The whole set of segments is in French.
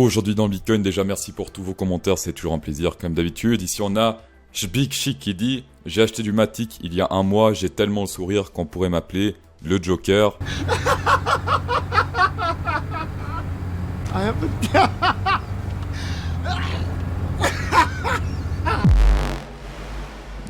Aujourd'hui dans le Bitcoin, déjà merci pour tous vos commentaires, c'est toujours un plaisir comme d'habitude. Ici on a Big Chic qui dit « J'ai acheté du Matic il y a un mois, j'ai tellement le sourire qu'on pourrait m'appeler le Joker. »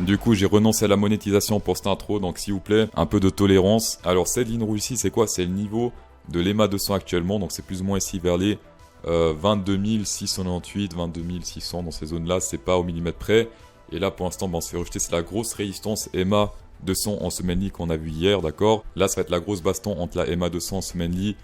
Du coup, j'ai renoncé à la monétisation pour cette intro, donc s'il vous plaît, un peu de tolérance. Alors cette ligne rouge ici, c'est quoi? C'est le niveau de l'EMA 200 actuellement, donc c'est plus ou moins ici vers les 22 698, 22 600 dans ces zones-là, c'est pas au millimètre près. Et là, pour l'instant, on se fait rejeter, c'est la grosse résistance EMA 200 en semaine qu'on a vu hier, d'accord? Là, ça va être la grosse baston entre la EMA 200 en semaine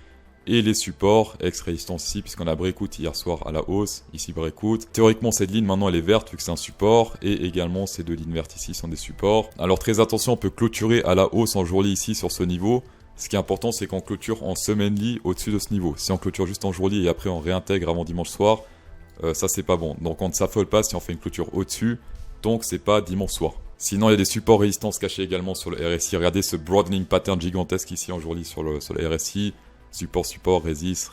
et les supports, ex-résistance ici, puisqu'on a breakout hier soir à la hausse, ici breakout. Théoriquement, cette ligne, maintenant, elle est verte, vu que c'est un support, et également, ces deux lignes vertes ici sont des supports. Alors, très attention, on peut clôturer à la hausse en jour-lit ici, sur ce niveau. Ce qui est important, c'est qu'on clôture en semaine-lit au-dessus de ce niveau. Si on clôture juste en jour-lit et après on réintègre avant dimanche soir, ça c'est pas bon. Donc on ne s'affole pas si on fait une clôture au-dessus, donc c'est pas dimanche soir. Sinon, il y a des supports résistance cachés également sur le RSI. Regardez ce broadening pattern gigantesque ici en jour-lit sur le RSI. Support, résiste.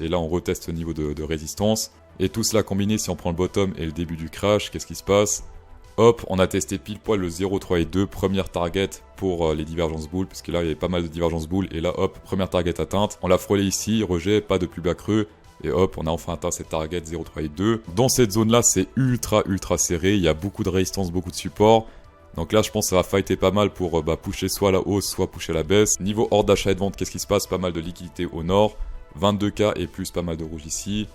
Et là, on reteste ce niveau de résistance. Et tout cela combiné, si on prend le bottom et le début du crash, qu'est-ce qui se passe? Hop, on a testé pile poil le 0, 3 et 2, première target pour les divergences boules, puisque là, il y avait pas mal de divergences boules. Et là, hop, première target atteinte. On l'a frôlé ici, rejet, pas de plus bas creux. Et hop, on a enfin atteint cette target 0, 3 et 2. Dans cette zone-là, c'est ultra serré. Il y a beaucoup de résistance, beaucoup de support. Donc là, je pense que ça va fighter pas mal pour pusher soit à la hausse, soit pusher à la baisse. Niveau ordre d'achat et de vente, qu'est-ce qui se passe? Pas mal de liquidité au nord. 22K et plus, pas mal de rouge ici.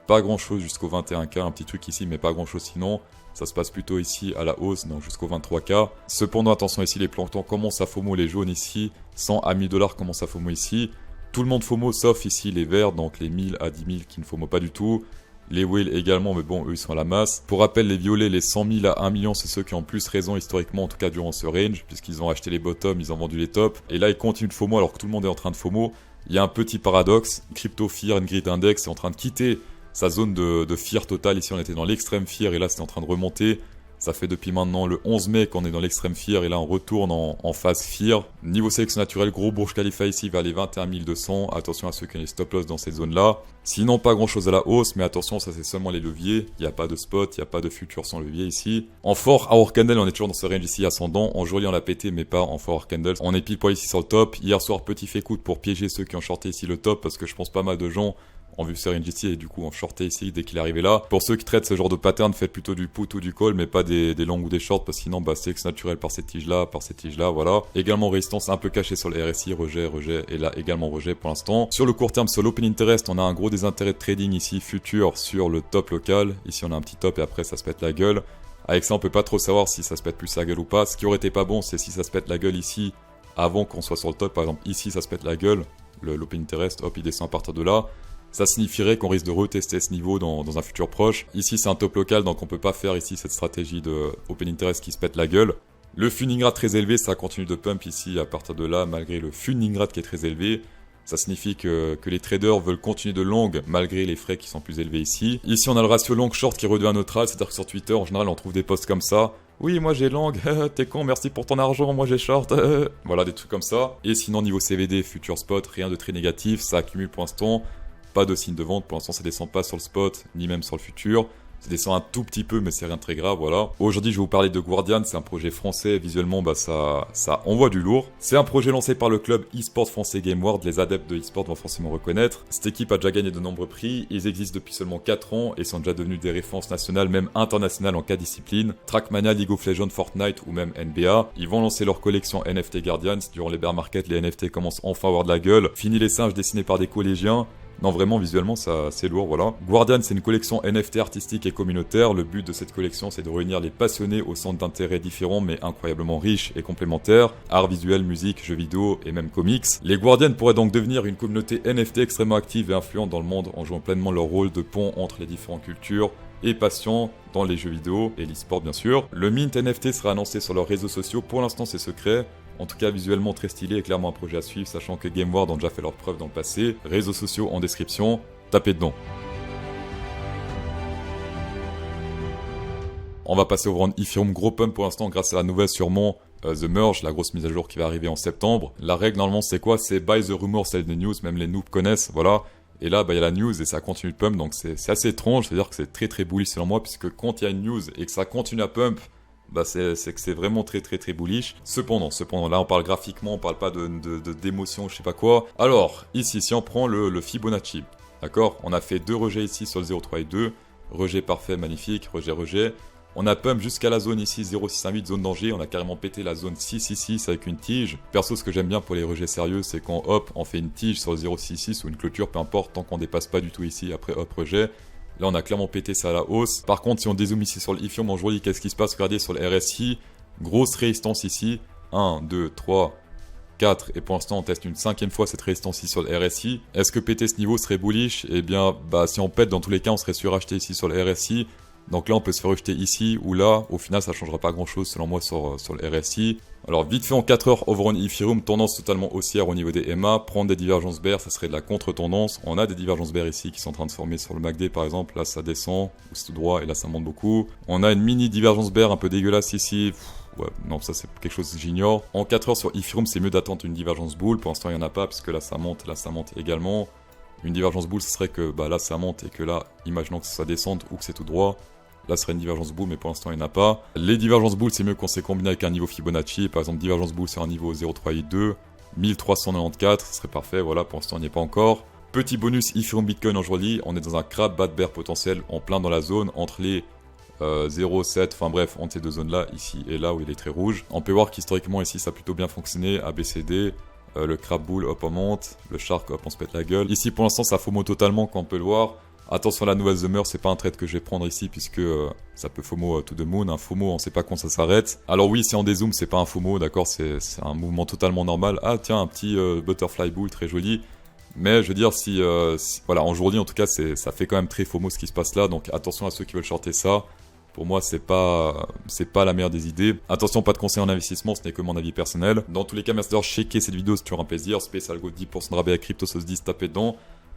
Pas grand-chose jusqu'au 21K, un petit truc ici, mais pas grand-chose sinon. Ça se passe plutôt ici à la hausse, donc jusqu'au 23K. Cependant, attention ici, les planctons commencent à FOMO, les jaunes ici. 100 à 1000 $ commencent à FOMO ici. Tout le monde FOMO, sauf ici les verts, donc les 1000 à 10 000 qui ne FOMO pas du tout. Les whales également, mais bon, eux ils sont à la masse. Pour rappel, les violets, les 100 000 à 1 million, c'est ceux qui ont plus raison historiquement, en tout cas durant ce range, puisqu'ils ont acheté les bottoms, ils ont vendu les tops. Et là, ils continuent de FOMO alors que tout le monde est en train de FOMO. Il y a un petit paradoxe. Crypto Fear and Greed Index est en train de quitter sa zone de fear total. Ici, on était dans l'extrême fear et là, c'est en train de remonter. Ça fait depuis maintenant le 11 mai qu'on est dans l'extrême fear et là on retourne en phase fear. Niveau sélection naturelle, gros Burj Khalifa ici vers les 21 200. Attention à ceux qui ont les stop loss dans cette zone là. Sinon pas grand chose à la hausse, mais attention, ça c'est seulement les leviers. Il n'y a pas de spot, il n'y a pas de futur sans levier ici. En fort hour candle, on est toujours dans ce range ici ascendant. En journée on l'a pété mais pas en fort hour candle. On est pile poil ici sur le top. Hier soir petit fait-coup pour piéger ceux qui ont shorté ici le top parce que je pense pas mal de gens ont vu ce range ici et du coup on shorté ici dès qu'il est arrivé là. Pour ceux qui traitent ce genre de pattern, faites plutôt du put ou du call, mais pas des longs ou des shorts parce que sinon c'est naturel par cette tige là, voilà. Également résistance un peu cachée sur le RSI, rejet, et là également rejet pour l'instant. Sur le court terme, sur l'open interest, on a un gros désintérêt de trading ici, futur sur le top local. Ici on a un petit top et après ça se pète la gueule. Avec ça on peut pas trop savoir si ça se pète plus la gueule ou pas. Ce qui aurait été pas bon, c'est si ça se pète la gueule ici avant qu'on soit sur le top. Par exemple ici ça se pète la gueule, l'open interest, hop il descend à partir de là. Ça signifierait qu'on risque de retester ce niveau dans un futur proche. Ici, c'est un top local, donc on peut pas faire ici cette stratégie de open interest qui se pète la gueule. Le Funningrad très élevé, ça continue de pump ici à partir de là, malgré le Funningrad qui est très élevé. Ça signifie que les traders veulent continuer de long malgré les frais qui sont plus élevés ici. Ici, on a le ratio long-short qui redevient neutral, c'est-à-dire que sur Twitter, en général, on trouve des posts comme ça. Oui, moi j'ai long, t'es con, merci pour ton argent, moi j'ai short. Voilà, des trucs comme ça. Et sinon, niveau CVD, future spot, rien de très négatif, ça accumule pour l'instant. Pas de signe de vente, pour l'instant ça descend pas sur le spot, ni même sur le futur. Ça descend un tout petit peu, mais c'est rien de très grave, voilà. Aujourd'hui, je vais vous parler de Guardian, c'est un projet français, visuellement, ça envoie du lourd. C'est un projet lancé par le club e-sport français GameWorld, les adeptes de e-sport vont forcément reconnaître. Cette équipe a déjà gagné de nombreux prix, ils existent depuis seulement 4 ans et sont déjà devenus des références nationales, même internationales en 4 disciplines. Trackmania, League of Legends, Fortnite ou même NBA. Ils vont lancer leur collection NFT Guardians, durant les bear market, les NFT commencent enfin à avoir de la gueule. Fini les singes dessinés par des collégiens. Non, vraiment, visuellement, ça, c'est lourd, voilà. Guardian, c'est une collection NFT artistique et communautaire. Le but de cette collection, c'est de réunir les passionnés au centre d'intérêts différents, mais incroyablement riches et complémentaires. Art visuel, musique, jeux vidéo et même comics. Les Guardians pourraient donc devenir une communauté NFT extrêmement active et influente dans le monde en jouant pleinement leur rôle de pont entre les différentes cultures et passions dans les jeux vidéo et l'e-sport, bien sûr. Le mint NFT sera annoncé sur leurs réseaux sociaux. Pour l'instant, c'est secret. En tout cas, visuellement très stylé et clairement un projet à suivre, sachant que GameWorld ont déjà fait leurs preuves dans le passé. Réseaux sociaux en description, tapez dedans. On va passer au round Ethereum, gros pump pour l'instant grâce à la nouvelle sûrement The Merge, la grosse mise à jour qui va arriver en septembre. La règle normalement c'est quoi? C'est buy the rumor, sell the news, même les noobs connaissent, voilà. Et là, bah, il y a la news et ça continue de pump, donc c'est assez étrange, c'est-à-dire que c'est très très bullish selon moi, puisque quand il y a une news et que ça continue à pump, bah c'est que c'est vraiment très très très bullish. Cependant, là on parle graphiquement, on parle pas d'émotion, je sais pas quoi. Alors, ici, si on prend le Fibonacci, d'accord, on a fait 2 rejets ici sur le 0,3 et 2, rejet parfait, magnifique, rejet. On a pump jusqu'à la zone ici 0,618, zone danger, on a carrément pété la zone 666 avec une tige. Perso, ce que j'aime bien pour les rejets sérieux, c'est quand hop, on fait une tige sur le 0,66 ou une clôture, peu importe, tant qu'on dépasse pas du tout ici, après hop, rejet. Là, on a clairement pété ça à la hausse. Par contre, si on dézoome ici sur le Ethereum, aujourd'hui, qu'est-ce qui se passe? Regardez sur le RSI, grosse résistance ici, 1, 2, 3, 4, et pour l'instant on teste une 5e fois cette résistance ici sur le RSI. Est-ce que péter ce niveau serait bullish? Eh bien, bah si on pète, dans tous les cas, on serait suracheté ici sur le RSI. Donc là, on peut se faire rejeter ici ou là. Au final, ça changera pas grand-chose selon moi sur le RSI. Alors, vite fait en 4 heures, overrun Ethereum, tendance totalement haussière au niveau des EMA. Prendre des divergences bear, ça serait de la contre-tendance. On a des divergences bear ici qui sont en train de se former sur le MACD par exemple. Là, ça descend, ou c'est tout droit, et là, ça monte beaucoup. On a une mini divergence bear un peu dégueulasse ici. Ouais, non, ça c'est quelque chose que j'ignore. En 4 heures sur Ethereum, c'est mieux d'attendre une divergence bull. Pour l'instant, il n'y en a pas, puisque là, ça monte également. Une divergence bull, ce serait que bah, là, ça monte et que là, imaginons que ça descende ou que c'est tout droit. Là, ce serait une divergence bull, mais pour l'instant, il n'y en a pas. Les divergences bull, c'est mieux qu'on s'est combiné avec un niveau Fibonacci. Par exemple, divergence bull, c'est un niveau 0,382, 1394, ce serait parfait. Voilà, pour l'instant, il n'y est pas encore. Petit bonus Ethereum Bitcoin aujourd'hui, on est dans un crab bad bear potentiel en plein dans la zone entre les 0,7, enfin bref, entre ces deux zones-là, ici et là où il est très rouge. On peut voir qu'historiquement, ici, ça a plutôt bien fonctionné. ABCD. Le crab bull, hop, on monte. Le shark, hop, on se pète la gueule. Ici, pour l'instant, ça FOMO totalement, comme on peut le voir. Attention à la nouvelle The Mer, c'est pas un trade que je vais prendre ici puisque ça peut FOMO to the moon. Un FOMO, on sait pas quand ça s'arrête. Alors oui, si on dézoome, c'est pas un FOMO, d'accord, c'est un mouvement totalement normal. Ah tiens, un petit butterfly bull très joli. Mais je veux dire, voilà, aujourd'hui en tout cas, ça fait quand même très FOMO ce qui se passe là. Donc attention à ceux qui veulent shorter ça. Pour moi, c'est pas la meilleure des idées. Attention, pas de conseil en investissement, ce n'est que mon avis personnel. Dans tous les cas, merci d'avoir checké cette vidéo, c'est toujours un plaisir. Space Algo 10% de rabais à Crypto Sauce 10, tapez dedans.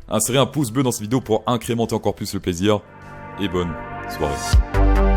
Insérez un pouce bleu dans cette vidéo pour incrémenter encore plus le plaisir. Et bonne soirée.